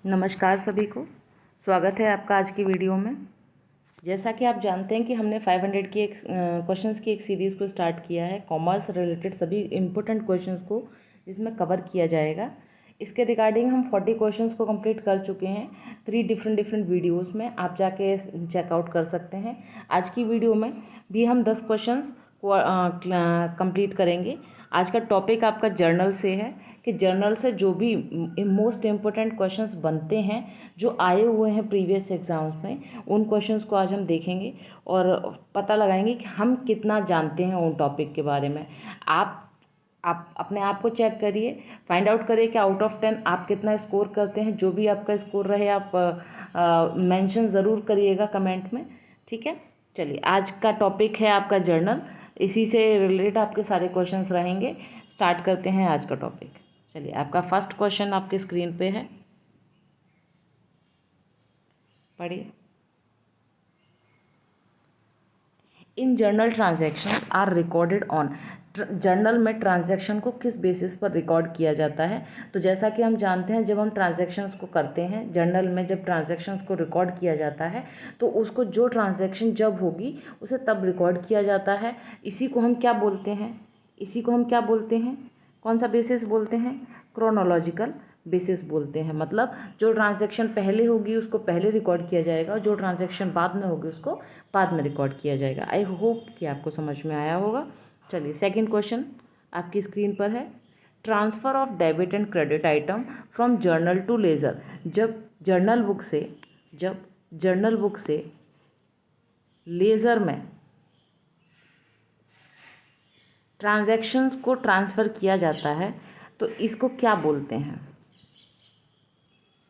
नमस्कार सभी को, स्वागत है आपका आज की वीडियो में। जैसा कि आप जानते हैं कि हमने 500 की एक क्वेश्चंस की एक सीरीज़ को स्टार्ट किया है, कॉमर्स रिलेटेड सभी इम्पोर्टेंट क्वेश्चंस को जिसमें कवर किया जाएगा। इसके रिगार्डिंग हम 40 क्वेश्चंस को कंप्लीट कर चुके हैं 3 डिफरेंट वीडियोस में। आप जाके चेकआउट कर सकते हैं। आज की वीडियो में भी हम 10 क्वेश्चंस को कंप्लीट करेंगे। आज का टॉपिक आपका जर्नल से है कि जर्नल से जो भी मोस्ट इम्पोर्टेंट क्वेश्चंस बनते हैं जो आए हुए हैं प्रीवियस एग्जाम्स में, उन क्वेश्चंस को आज हम देखेंगे और पता लगाएंगे कि हम कितना जानते हैं उन टॉपिक के बारे में। आप अपने आप को चेक करिए, फाइंड आउट करिए कि आउट ऑफ 10 आप कितना स्कोर करते हैं। जो भी आपका स्कोर रहे आप मेंशन ज़रूर करिएगा कमेंट में, ठीक है। चलिए, आज का टॉपिक है आपका जर्नल, इसी से रिलेटेड आपके सारे क्वेश्चंस रहेंगे। स्टार्ट करते हैं आज का टॉपिक। चलिए, आपका फर्स्ट क्वेश्चन आपके स्क्रीन पे है, पढ़िए। In journal transactions are recorded on. Journal में ट्रांजैक्शन को किस बेसिस पर रिकॉर्ड किया जाता है? तो जैसा कि हम जानते हैं, जब हम ट्रांजैक्शंस को करते हैं जर्नल में, जब ट्रांजैक्शंस को रिकॉर्ड किया जाता है तो उसको जो ट्रांजैक्शन जब होगी उसे तब रिकॉर्ड किया जाता है। इसी को हम क्या बोलते हैं? इसी को हम क्या बोलते हैं? कौन सा बेसिस बोलते हैं? क्रोनोलॉजिकल बेसिस बोलते हैं। मतलब जो ट्रांजैक्शन पहले होगी उसको पहले रिकॉर्ड किया जाएगा और जो ट्रांजैक्शन बाद में होगी उसको बाद में रिकॉर्ड किया जाएगा। आई होप कि आपको समझ में आया होगा। चलिए, सेकंड क्वेश्चन आपकी स्क्रीन पर है। Transfer of debit and credit item from journal to ledger. जब जर्नल बुक से लेज़र में ट्रांजैक्शंस को ट्रांसफ़र किया जाता है तो इसको क्या बोलते हैं?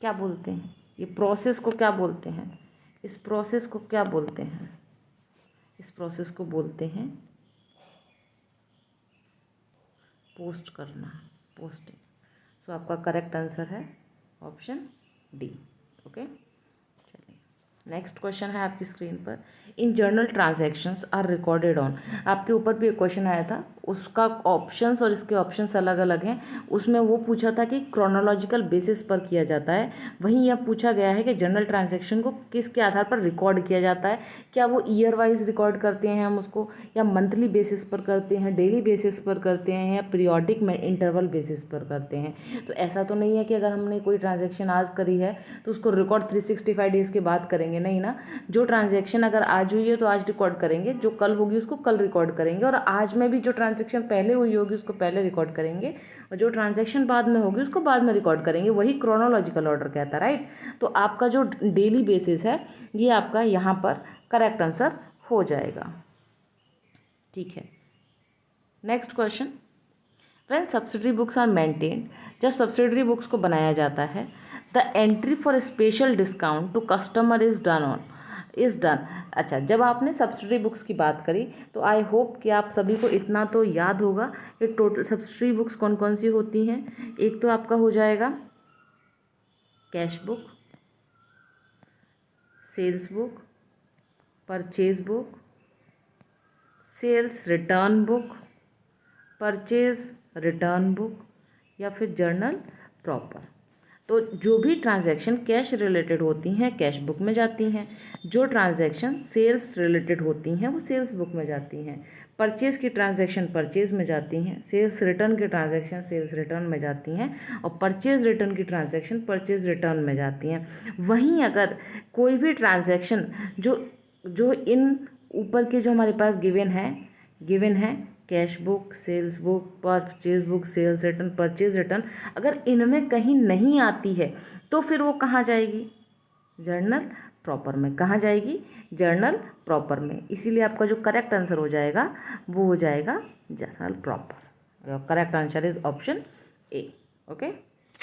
क्या बोलते हैं? ये प्रोसेस को क्या बोलते हैं? इस प्रोसेस को क्या बोलते हैं? इस प्रोसेस को बोलते हैं पोस्ट करना, पोस्टिंग। सो आपका करेक्ट आंसर है ऑप्शन डी। ओके, चलिए, नेक्स्ट क्वेश्चन है आपकी स्क्रीन पर। In journal transactions are recorded on. आपके ऊपर भी एक क्वेश्चन आया था, उसका ऑप्शंस और इसके ऑप्शंस अलग अलग हैं। उसमें वो पूछा था कि क्रोनोलॉजिकल बेसिस पर किया जाता है, वहीं यह पूछा गया है कि जर्नल ट्रांजैक्शन को किसके आधार पर रिकॉर्ड किया जाता है। क्या वो ईयर वाइज रिकॉर्ड करते हैं हम उसको, या मंथली बेसिस पर करते हैं, डेली बेसिस पर करते हैं, या पीरियोडिक में इंटरवल बेसिस पर करते हैं? तो ऐसा तो नहीं है कि अगर हमने कोई ट्रांजैक्शन आज करी है तो उसको रिकॉर्ड 365 डेज़ के बाद करेंगे, नहीं ना। जो ट्रांजैक्शन अगर आज हुई है तो आज रिकॉर्ड करेंगे, जो कल होगी उसको कल रिकॉर्ड करेंगे, और आज में भी जो ट्रांजैक्शन पहले हुई होगी उसको पहले रिकॉर्ड करेंगे, और जो ट्रांजैक्शन बाद में होगी उसको बाद में रिकॉर्ड करेंगे। वही क्रोनोलॉजिकल ऑर्डर कहता है, राइट। तो आपका जो डेली बेसिस है ये आपका यहाँ पर करेक्ट आंसर हो जाएगा, ठीक है। Next question. When subsidiary books are maintained, जब सब्सिडरी बुक्स को बनाया जाता है, the entry for special discount to customer is done. अच्छा, जब आपने सब्सिडरी बुक्स की बात करी तो आई होप कि आप सभी को इतना तो याद होगा कि टोटल सब्सिडरी बुक्स कौन कौन सी होती हैं। एक तो आपका हो जाएगा cash book, sales book, purchase book, sales return book, purchase return book, या फिर जर्नल प्रॉपर। तो जो भी ट्रांजैक्शन कैश रिलेटेड होती हैं कैश बुक में जाती हैं, जो ट्रांजैक्शन सेल्स रिलेटेड होती हैं वो सेल्स बुक में जाती हैं, परचेज की ट्रांजैक्शन परचेज में जाती हैं, सेल्स रिटर्न की ट्रांजैक्शन सेल्स रिटर्न में जाती हैं, और परचेज रिटर्न की ट्रांजैक्शन परचेज रिटर्न में जाती हैं। वहीं अगर कोई भी ट्रांजैक्शन जो जो इन ऊपर के जो हमारे पास गिवन है cash book, sales book, purchase book, sales return, purchase return, अगर इनमें कहीं नहीं आती है तो फिर वो कहाँ जाएगी? जर्नल प्रॉपर में। कहाँ जाएगी? जर्नल प्रॉपर में। इसीलिए आपका जो करेक्ट आंसर हो जाएगा वो हो जाएगा journal proper. Correct answer is option A. Okay,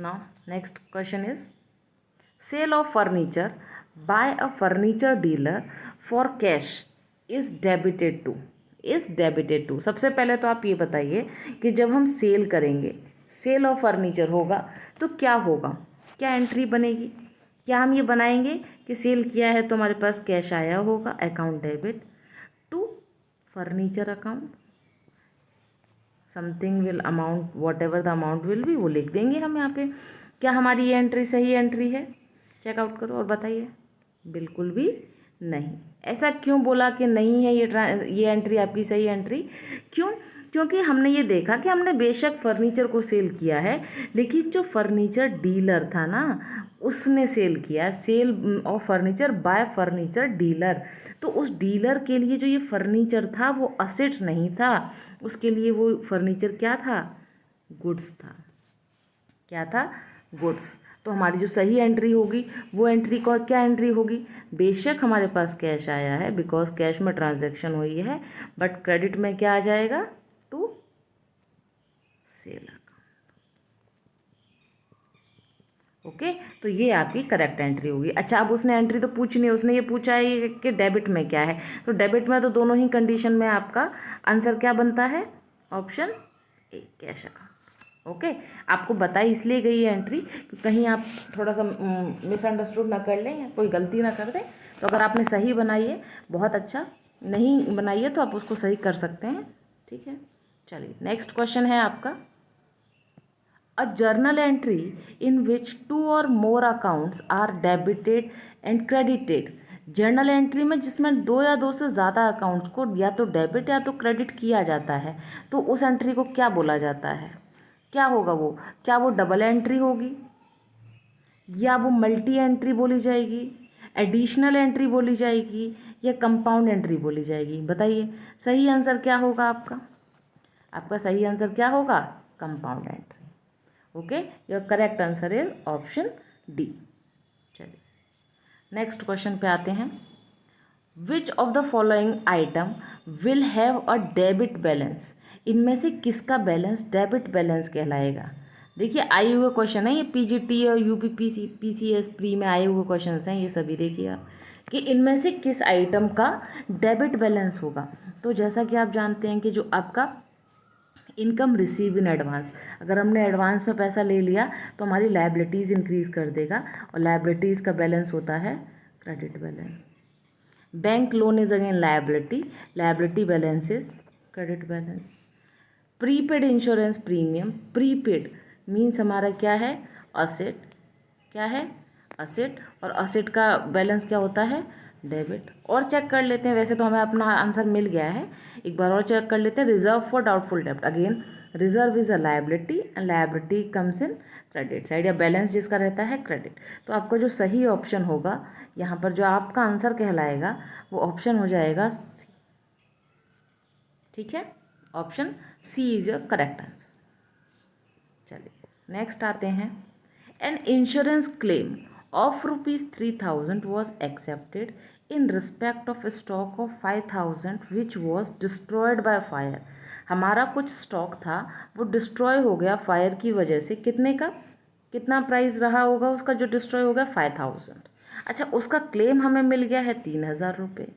now next question is sale of furniture by a furniture dealer for cash is debited to. सबसे पहले तो आप ये बताइए कि जब हम सेल करेंगे, सेल ऑफ फर्नीचर होगा तो क्या होगा? क्या एंट्री बनेगी? क्या हम ये बनाएंगे कि सेल किया है तो हमारे पास कैश आया होगा, account debit to furniture account, something will amount, whatever the amount will be, वो लिख देंगे हम यहाँ पे। क्या हमारी ये एंट्री सही एंट्री है? चेकआउट करो और बताइए। बिल्कुल भी नहीं। ऐसा क्यों बोला कि नहीं है ये एंट्री आपकी सही एंट्री? क्यों? क्योंकि हमने ये देखा कि हमने बेशक फर्नीचर को सेल किया है, लेकिन जो फर्नीचर डीलर था ना, उसने सेल किया। Sale of furniture by furniture dealer. तो उस डीलर के लिए जो ये फर्नीचर था वो असेट नहीं था, उसके लिए वो फर्नीचर क्या था? गुड्स था। क्या था? गुड्स। तो हमारी जो सही एंट्री होगी वो एंट्री को क्या एंट्री होगी? बेशक हमारे पास कैश आया है, बिकॉज कैश में ट्रांजैक्शन हुई है, बट क्रेडिट में क्या आ जाएगा? To sale account. ओके, तो ये आपकी करेक्ट एंट्री होगी। अच्छा, अब उसने एंट्री तो पूछी नहीं, उसने ये पूछा है कि डेबिट में क्या है। तो डेबिट में तो दोनों ही कंडीशन में आपका आंसर क्या बनता है? Option A, cash account. Okay, आपको बताई इसलिए गई है एंट्री कि कहीं आप थोड़ा सा मिसअंडरस्टूड ना कर लें या कोई गलती ना कर दें। तो अगर आपने सही बनाई है बहुत अच्छा, नहीं बनाई है तो आप उसको सही कर सकते हैं। ठीक है, चलिए नेक्स्ट क्वेश्चन है आपका। A journal entry in which two or more accounts are debited and credited। Journal entry में जिसमें दो या दो से ज़्यादा अकाउंट्स को या तो डेबिट या तो क्रेडिट किया जाता है, तो उस एंट्री को क्या बोला जाता है? क्या होगा वो? क्या वो डबल एंट्री होगी, या वो मल्टी एंट्री बोली जाएगी, एडिशनल एंट्री बोली जाएगी, या कंपाउंड एंट्री बोली जाएगी? बताइए सही आंसर क्या होगा आपका? आपका सही आंसर क्या होगा? Compound entry. Okay, your correct answer is option D. चलिए नेक्स्ट क्वेश्चन पे आते हैं। Which of the following item will have a debit balance? इनमें से किसका बैलेंस डेबिट बैलेंस कहलाएगा? देखिए आए हुए क्वेश्चन है ये, पीजीटी और यूपीपीसी पीसीएस प्री में आए हुए क्वेश्चन हैं ये सभी। देखिए आप कि इनमें से किस आइटम का डेबिट बैलेंस होगा। तो जैसा कि आप जानते हैं कि जो आपका इनकम रिसीव इन एडवांस, अगर हमने एडवांस में पैसा ले लिया तो हमारी लायबिलिटीज़ इंक्रीज़ कर देगा, और लायबिलिटीज़ का बैलेंस होता है credit balance. Bank loan is again liability, liability balance is credit balance. Prepaid insurance premium, prepaid means हमारा क्या है? असेट। क्या है? असेट। और असेट का बैलेंस क्या होता है? डेबिट। और चेक कर लेते हैं, वैसे तो हमें अपना आंसर मिल गया है, एक बार और चेक कर लेते हैं। रिजर्व फॉर डाउटफुल डेब्ट, again reserve is a liability and liability comes in credit side, या बैलेंस जिसका रहता है क्रेडिट। तो आपका जो सही ऑप्शन होगा यहाँ पर, जो आपका आंसर कहलाएगा वो ऑप्शन हो जाएगा सी। ठीक है, option C is your correct answer. चलिए नेक्स्ट आते हैं। An insurance claim of ₹3000 was accepted in respect of stock of 5000 which was destroyed by fire. हमारा कुछ स्टॉक था वो डिस्ट्रॉय हो गया फायर की वजह से। कितने का? कितना प्राइस रहा होगा उसका जो डिस्ट्रॉय हो गया? 5000। अच्छा, उसका क्लेम हमें मिल गया है 3000 रुपये।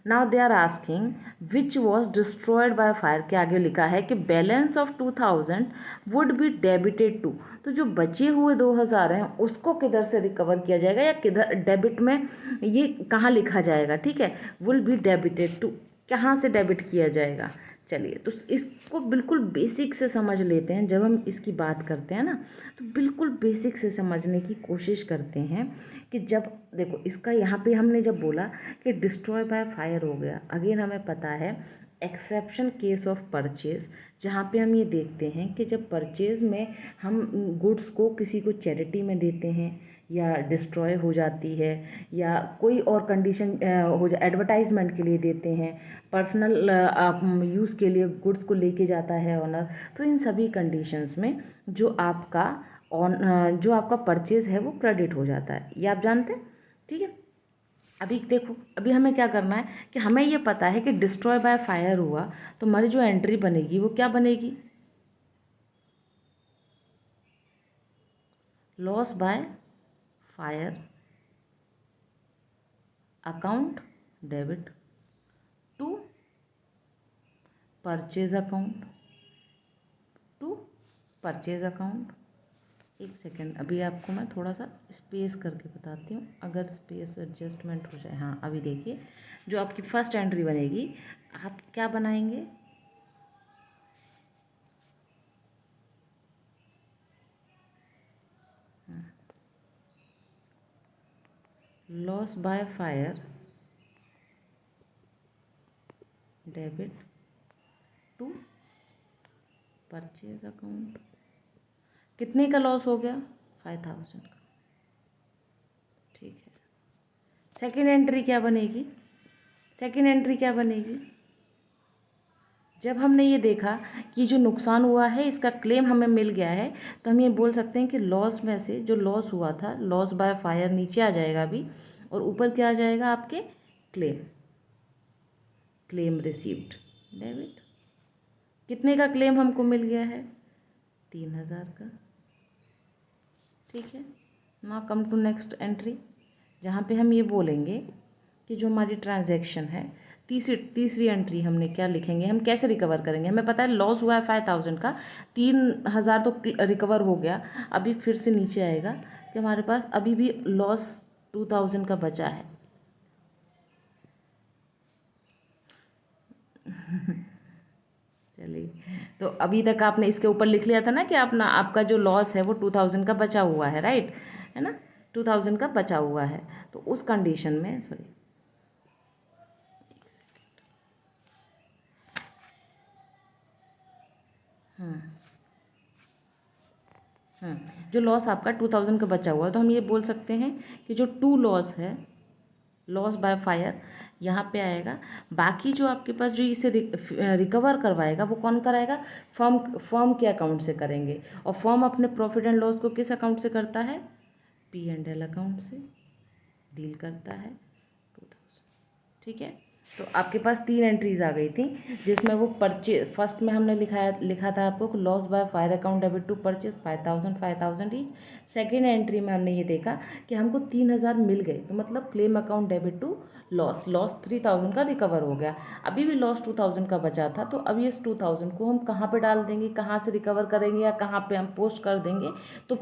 Now they are asking which was destroyed by fire के आगे लिखा है कि balance of 2000 would be debited to. तो जो बचे हुए 2000 हैं उसको किधर से रिकवर किया जाएगा, या किधर डेबिट में ये कहाँ लिखा जाएगा? ठीक है, विल बी डेबिटेड टू, कहाँ से डेबिट किया जाएगा? चलिए तो इसको बिल्कुल बेसिक से समझ लेते हैं। जब हम इसकी बात करते हैं ना, तो बिल्कुल बेसिक से समझने की कोशिश करते हैं कि जब देखो इसका यहाँ पे हमने जब बोला कि डिस्ट्रॉय बाय फायर हो गया, अगेन हमें पता है एक्सेप्शन केस ऑफ परचेज, जहाँ पे हम ये देखते हैं कि जब परचेज में हम गुड्स को किसी को चैरिटी में देते हैं, या डिस्ट्रॉय हो जाती है, या कोई और कंडीशन हो जा, एडवर्टाइजमेंट के लिए देते हैं, पर्सनल यूज़ के लिए गुड्स को लेके जाता है ऑनर, तो इन सभी कंडीशंस में जो आपका जो आपका परचेज है वो क्रेडिट हो जाता है, ये आप जानते हैं। ठीक है, अभी देखो अभी हमें क्या करना है कि हमें ये पता है कि डिस्ट्रॉय बाय फायर हुआ, तो हमारी जो एंट्री बनेगी वो क्या बनेगी? Loss by fire account debit to purchase account, to purchase account. एक सेकेंड, अभी आपको मैं थोड़ा सा स्पेस करके बताती हूँ, अगर स्पेस एडजस्टमेंट हो जाए। हाँ, अभी देखिए जो आपकी फर्स्ट एंट्री बनेगी, आप क्या बनाएंगे? Loss by fire debit to purchase account. कितने का लॉस हो गया? 5000 का। ठीक है, सेकेंड एंट्री क्या बनेगी? सेकेंड एंट्री क्या बनेगी? जब हमने ये देखा कि जो नुकसान हुआ है इसका क्लेम हमें मिल गया है, तो हम ये बोल सकते हैं कि लॉस में से जो लॉस हुआ था, लॉस बाय फायर नीचे आ जाएगा अभी, और ऊपर क्या आ जाएगा आपके? क्लेम। Claim received debit. कितने का क्लेम हमको मिल गया है? 3000 का। ठीक है, now come to next entry, जहाँ पे हम ये बोलेंगे कि जो हमारी ट्रांजैक्शन है, तीसरी एंट्री हमने क्या लिखेंगे, हम कैसे रिकवर करेंगे? हमें पता है लॉस हुआ है 5000 का, 3000 तो रिकवर हो गया। अभी फिर से नीचे आएगा कि हमारे पास अभी भी लॉस 2000 का बचा है। चलिए, तो अभी तक आपने इसके ऊपर लिख लिया था ना कि आपका जो लॉस है वो 2000 का बचा हुआ है, राइट है ना? 2000 का बचा हुआ है। तो उस कंडीशन में, सॉरी, जो लॉस आपका 2000 का बचा हुआ है, तो हम ये बोल सकते हैं कि जो टू लॉस है, लॉस बाय फायर, यहाँ पे आएगा। बाकी जो आपके पास जो इसे रिकवर करवाएगा वो कौन कराएगा? फर्म के अकाउंट से करेंगे। और फर्म अपने प्रॉफिट एंड लॉस को किस अकाउंट से करता है? P&L अकाउंट से डील करता है 2000। ठीक है, तो आपके पास 3 एंट्रीज आ गई थी, जिसमें वो परचेज, फर्स्ट में हमने लिखा था आपको loss by fire account debit to purchase 5000 each. Second entry में हमने ये देखा कि हमको 3000 मिल गए, तो मतलब claim account debit to loss 3000 का रिकवर हो गया। अभी भी लॉस 2000 का बचा था, तो अभी इस 2000 को हम कहाँ पे डाल देंगे, कहाँ से रिकवर करेंगे या कहाँ पे हम पोस्ट कर देंगे? तो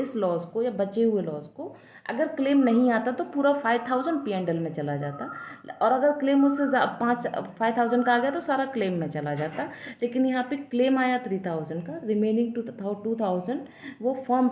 इस लॉस को या बचे हुए लॉस को अगर क्लेम नहीं आता तो पूरा 5000 P&L में चला जाता, और अगर क्लेम उससे 5000 का आ गया तो सारा क्लेम में चला जाता। लेकिन यहाँ पे क्लेम आया 3000 का, रिमेनिंग 2000 वो फर्म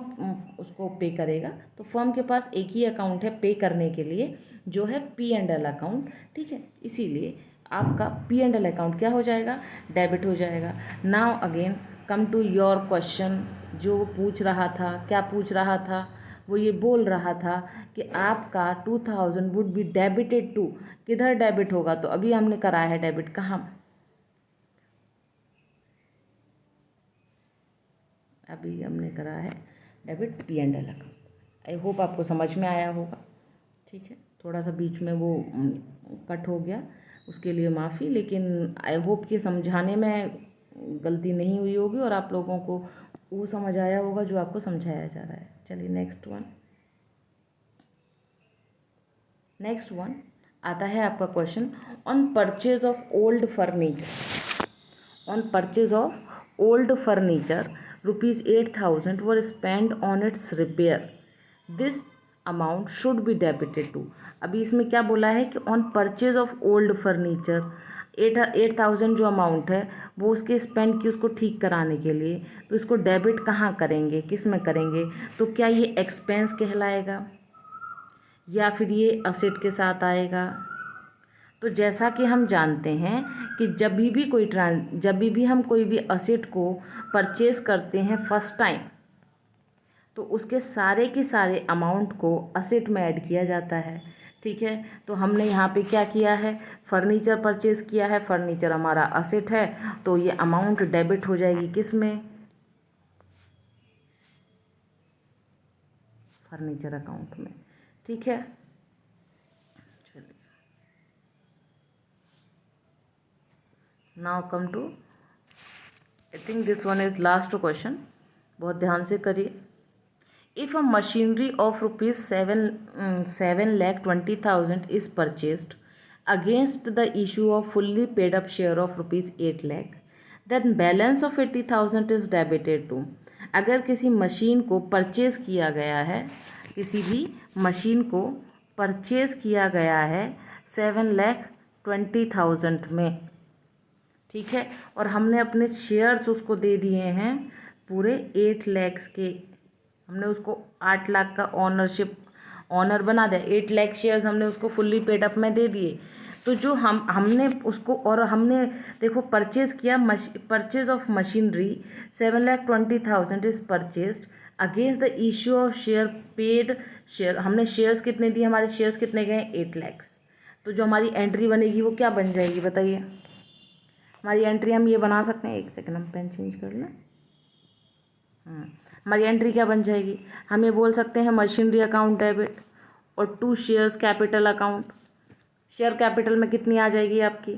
उसको पे करेगा। तो फर्म के पास एक ही अकाउंट है पे करने के लिए, जो है P&L अकाउंट। ठीक है, इसीलिए आपका P&L अकाउंट क्या हो जाएगा? डेबिट हो जाएगा। Now again come to your question, जो वो पूछ रहा था, क्या पूछ रहा था? वो ये बोल रहा था कि आपका 2000 वुड बी डेबिटेड टू, किधर डेबिट होगा? तो अभी हमने करा है डेबिट, कहाँ? अभी हमने करा है debit P&L account. I hope आपको समझ में आया होगा। ठीक है, थोड़ा सा बीच में वो कट हो गया, उसके लिए माफ़ी, लेकिन आई होप कि समझाने में गलती नहीं हुई होगी और आप लोगों को वो समझ आया होगा जो आपको समझाया जा रहा है। चलिए नेक्स्ट वन आता है आपका question, on purchase of old furniture. On purchase of old furniture ₹8000 were spent on its repair. This amount should be debited to. अभी इसमें क्या बोला है कि on purchase of old furniture 8000 जो अमाउंट है वो उसके स्पेंड की, उसको ठीक कराने के लिए, तो इसको डेबिट कहाँ करेंगे, किस में करेंगे? तो क्या ये एक्सपेंस कहलाएगा या फिर ये असेट के साथ आएगा? तो जैसा कि हम जानते हैं कि जब भी हम कोई भी असेट को परचेज करते हैं फर्स्ट टाइम, तो उसके सारे के सारे अमाउंट को असेट में ऐड किया जाता है। ठीक है, तो हमने यहाँ पे क्या किया है? फर्नीचर परचेज किया है, फर्नीचर हमारा असेट है, तो ये अमाउंट डेबिट हो जाएगी किस में? फर्नीचर अकाउंट में। ठीक है, चलिए now come to, I think this one is last question, बहुत ध्यान से करिए। If a machinery of ₹7,20,000 is purchased against the issue of fully paid up share of ₹8 lakh, then balance of 80,000 is debited to। अगर किसी machine को purchase किया गया है, किसी भी मशीन को परचेज किया गया है 7,20,000 में, ठीक है, और हमने अपने शेयर्स उसको दे दिए हैं पूरे 8 लाख के, हमने उसको 8 लाख का ऑनर बना दिया, 8 लाख शेयर्स हमने उसको फुल्ली पेड अप में दे दिए। तो जो हमने उसको, और हमने देखो परचेज़ किया, purchase of machinery 7,20,000 is purchased against the issue of share paid share. हमने शेयर्स कितने दिए, हमारे शेयर्स कितने गए, 8 लाख। तो जो हमारी एंट्री बनेगी वो क्या बन जाएगी बताइए। हमारी एंट्री हम ये बना सकते हैं, एक सेकंड हम पेन चेंज कर लें। हमारी एंट्री क्या बन जाएगी, हम ये बोल सकते हैं मशीनरी अकाउंट डेबिट और 2 shares capital account. Share capital में कितनी आ जाएगी आपकी,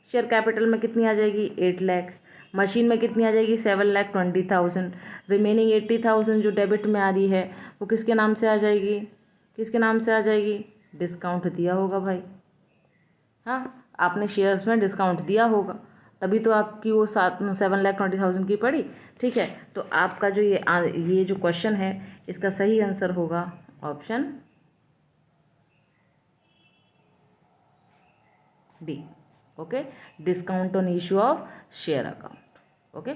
शेयर कैपिटल में कितनी आ जाएगी 8 लाख, मशीन में कितनी आ जाएगी 7,20,000, रिमेनिंग 80,000 जो डेबिट में आ रही है वो किसके नाम से आ जाएगी, किसके नाम से आ जाएगी, डिस्काउंट दिया होगा भाई। हाँ, आपने शेयर्स में डिस्काउंट दिया होगा तभी तो आपकी वो 7,20,000 की पड़ी। ठीक है, तो आपका जो ये जो क्वेश्चन है इसका सही आंसर होगा option D. Okay, discount on issue of share account. Okay,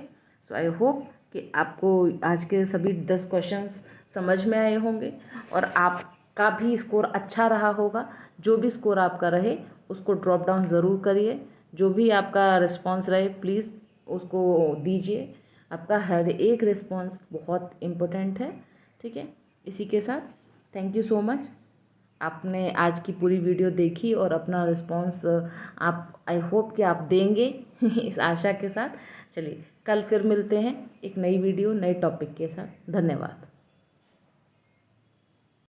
so I hope कि आपको आज के सभी 10 क्वेश्चंस समझ में आए होंगे और आपका भी स्कोर अच्छा रहा होगा। जो भी स्कोर आपका रहे उसको ड्रॉप डाउन ज़रूर करिए, जो भी आपका रिस्पॉन्स रहे प्लीज़ उसको दीजिए। आपका हर एक रिस्पॉन्स बहुत इम्पोर्टेंट है। ठीक है, इसी के साथ थैंक यू सो मच। आपने आज की पूरी वीडियो देखी और अपना रिस्पॉन्स आप, आई होप कि आप देंगे इस आशा के साथ। चलिए कल फिर मिलते हैं एक नई वीडियो नए टॉपिक के साथ। धन्यवाद।